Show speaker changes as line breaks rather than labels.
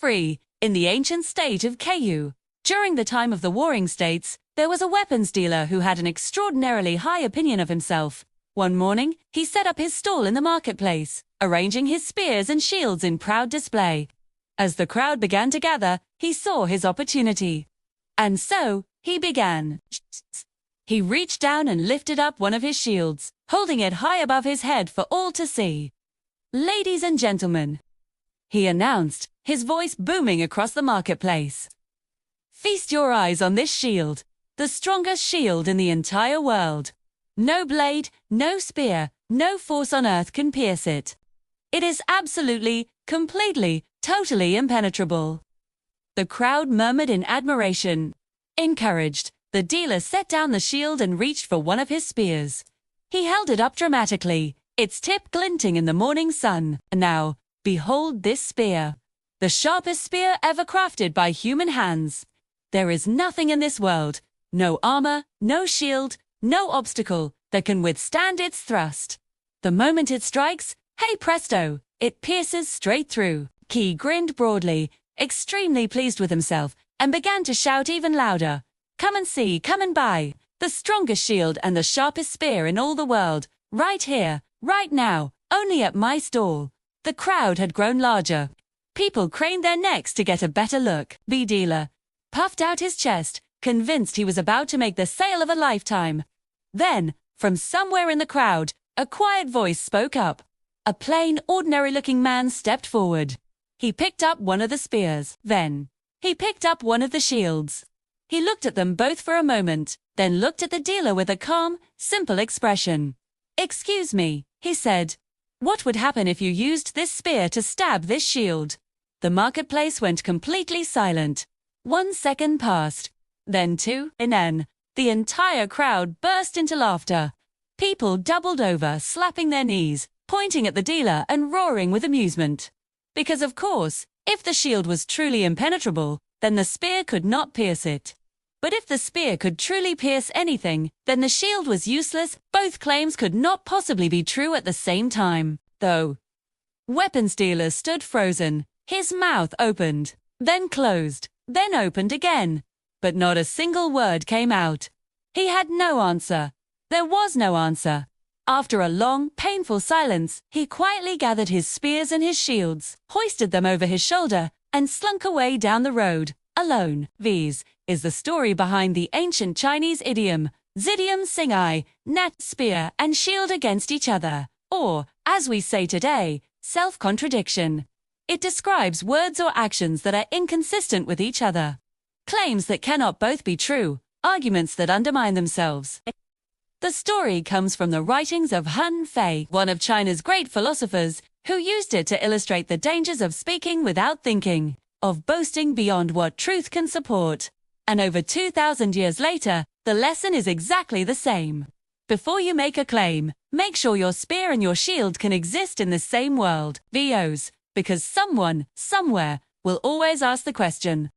free, in the ancient state of Keiyu. During the time of the Warring States, there was a weapons dealer who had an extraordinarily high opinion of himself. One morning, he set up his stall in the marketplace, arranging his spears and shields in proud display. As the crowd began to gather, he saw his opportunity. And so, he began. He reached down and lifted up one of his shields, holding it high above his head for all to see. "Ladies and gentlemen," he announced, his voice booming across the marketplace. "Feast your eyes on this shield, the strongest shield in the entire world. No blade, no spear, no force on earth can pierce it. It is absolutely, completely, totally impenetrable." The crowd murmured in admiration. Encouraged, the dealer set down the shield and reached for one of his spears. He held it up dramatically, its tip glinting in the morning sun. "Now, behold this spear. The sharpest spear ever crafted by human hands. There is nothing in this world, no armor, no shield, no obstacle, that can withstand its thrust. The moment it strikes, hey presto, it pierces straight through." Qi grinned broadly, extremely pleased with himself, and began to shout even louder. "Come and see, come and buy. The strongest shield and the sharpest spear in all the world, right here, right now, only at my stall." The crowd had grown larger. People craned their necks to get a better look. The dealer puffed out his chest, convinced he was about to make the sale of a lifetime. Then, from somewhere in the crowd, a quiet voice spoke up. A plain, ordinary-looking man stepped forward. He picked up one of the spears. Then, he picked up one of the shields. He looked at them both for a moment, then looked at the dealer with a calm, simple expression. "Excuse me," he said. "What would happen if you used this spear to stab this shield?" The marketplace went completely silent. 1 second passed. Then 2, and then the entire crowd burst into laughter. People doubled over, slapping their knees, pointing at the dealer and roaring with amusement. Because of course, if the shield was truly impenetrable, then the spear could not pierce it. But if the spear could truly pierce anything, then the shield was useless. Both claims could not possibly be true at the same time, though. Weapons dealer stood frozen, his mouth opened, then closed, then opened again. But not a single word came out. He had no answer. There was no answer. After a long, painful silence, he quietly gathered his spears and his shields, hoisted them over his shoulder, and slunk away down the road, alone. This is the story behind the ancient Chinese idiom, Zidium Singai, nat spear and shield against each other, or, as we say today, self-contradiction. It describes words or actions that are inconsistent with each other. Claims that cannot both be true, arguments that undermine themselves. The story comes from the writings of Hun Fei, one of China's great philosophers, who used it to illustrate the dangers of speaking without thinking, of boasting beyond what truth can support. And over 2,000 years later, the lesson is exactly the same. Before you make a claim, make sure your spear and your shield can exist in the same world, because someone, somewhere, will always ask the question,